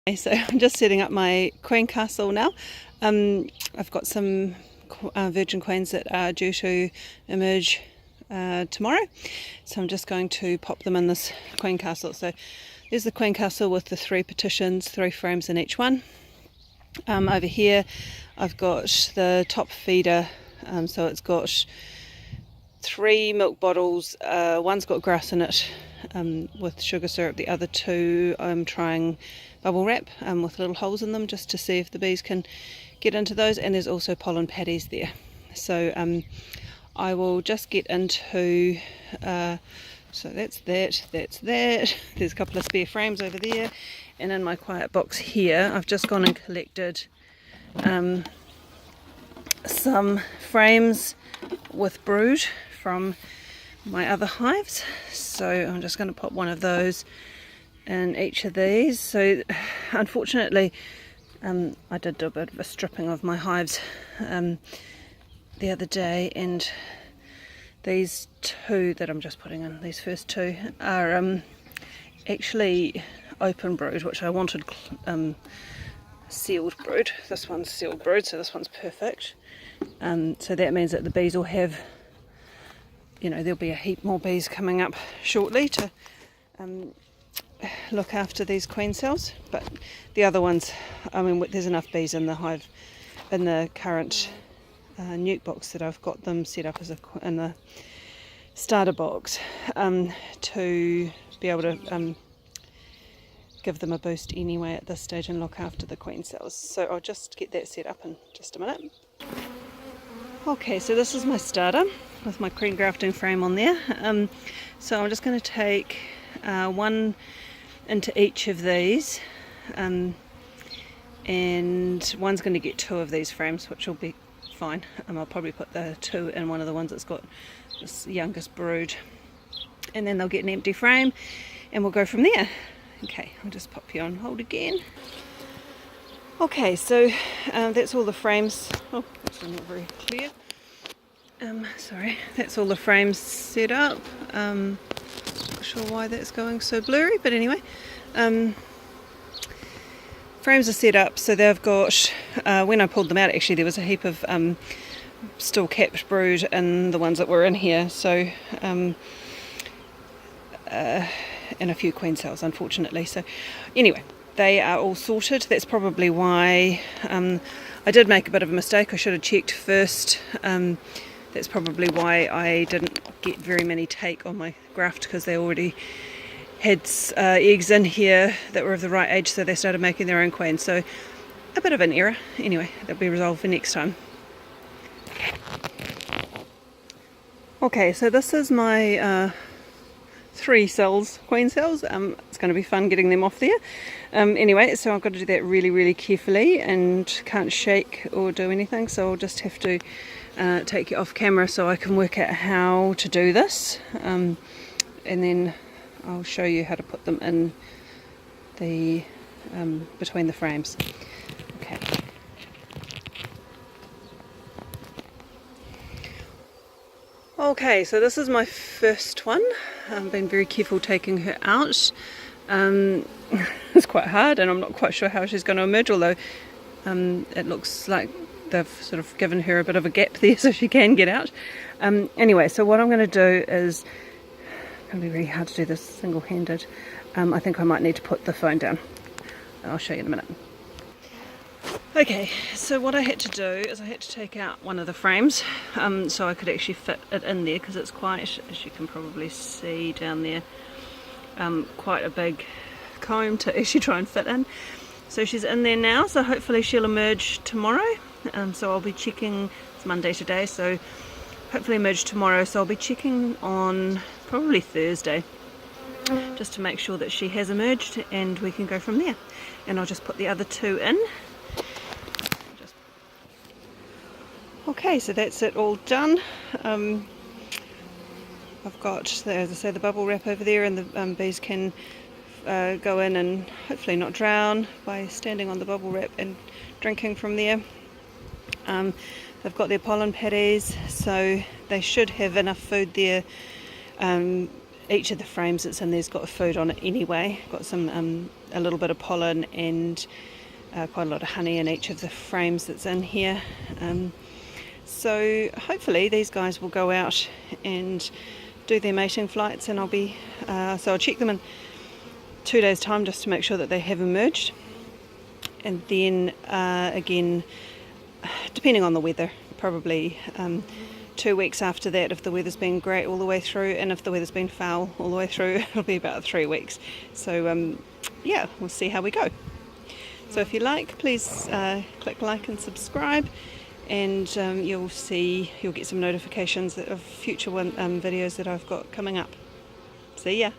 So I'm just setting up my queen castle now. I've got some virgin queens that are due to emerge tomorrow, so I'm just going to pop them in this queen castle. So there's the queen castle with the 3 partitions, 3 frames in each one. Over here I've got the top feeder, so it's got 3 milk bottles. One's got grass in it with sugar syrup. The other 2 I'm trying bubble wrap with little holes in them just to see if the bees can get into those, and there's also pollen patties there. So I will just get into so that's that, there's a couple of spare frames over there, and in my quiet box here I've just gone and collected some frames with brood from my other hives. So I'm just going to pop one of those in each of these. So unfortunately I did do a bit of a stripping of my hives the other day, and these 2 that I'm just putting in, these first 2 are actually open brood, which I wanted sealed brood. This one's sealed brood, so this one's perfect. So that means that the bees will have, there'll be a heap more bees coming up shortly to look after these queen cells. But the other ones, there's enough bees in the hive, in the current nuke box that I've got them set up as in the starter box to be able to give them a boost anyway at this stage and look after the queen cells. So I'll just get that set up in just a minute. Okay, so this is my starter with my queen grafting frame on there. So I'm just going to take 1 into each of these, and one's going to get 2 of these frames, which will be fine. I'll probably put the 2 in one of the ones that's got this youngest brood, and then they'll get an empty frame and we'll go from there. Okay, I'll just pop you on hold again. Okay, so that's all the frames. Oh, that's not very clear. Sorry, that's all the frames set up. Not sure why that's going so blurry, but anyway, frames are set up. So they've got, when I pulled them out, actually there was a heap of still capped brood in the ones that were in here. So and a few queen cells, unfortunately. So anyway, they are all sorted. That's probably why I did make a bit of a mistake. I should have checked first. That's probably why I didn't get very many take on my graft, because they already had eggs in here that were of the right age, so they started making their own queens. So a bit of an error. Anyway, that'll be resolved for next time. Okay, so this is my 3 cells, queen cells. It's going to be fun getting them off there. Anyway, so I've got to do that really, really carefully and can't shake or do anything, so I'll just have to take you off camera so I can work out how to do this, and then I'll show you how to put them in the between the frames. Okay. Okay, so this is my first one. I've been very careful taking her out. It's quite hard, and I'm not quite sure how she's going to emerge, although it looks like they've sort of given her a bit of a gap there so she can get out. Anyway, so what I'm going to do is, it's going to be really hard to do this single-handed. I think I might need to put the phone down. I'll show you in a minute. Okay, so what I had to do is I had to take out one of the frames so I could actually fit it in there, because it's quite, as you can probably see down there, quite a big comb to actually try and fit in. So she's in there now, so hopefully she'll emerge tomorrow. So I'll be checking, it's Monday today, so hopefully emerge tomorrow. So I'll be checking on probably Thursday just to make sure that she has emerged, and we can go from there. And I'll just put the other 2 in. Okay, so that's it all done. I've got, as I say, the bubble wrap over there, and the bees can go in and hopefully not drown by standing on the bubble wrap and drinking from there. They've got their pollen patties, so they should have enough food there. Each of the frames that's in there's got food on it anyway. Got some a little bit of pollen and quite a lot of honey in each of the frames that's in here. So hopefully these guys will go out and do their mating flights, and I'll check them in 2 days' time just to make sure that they have emerged. And then again, depending on the weather, probably 2 weeks after that, if the weather's been great all the way through, and if the weather's been foul all the way through, it'll be about 3 weeks. So yeah, we'll see how we go. So if you like, please click like and subscribe, and you'll get some notifications of future videos that I've got coming up. See ya.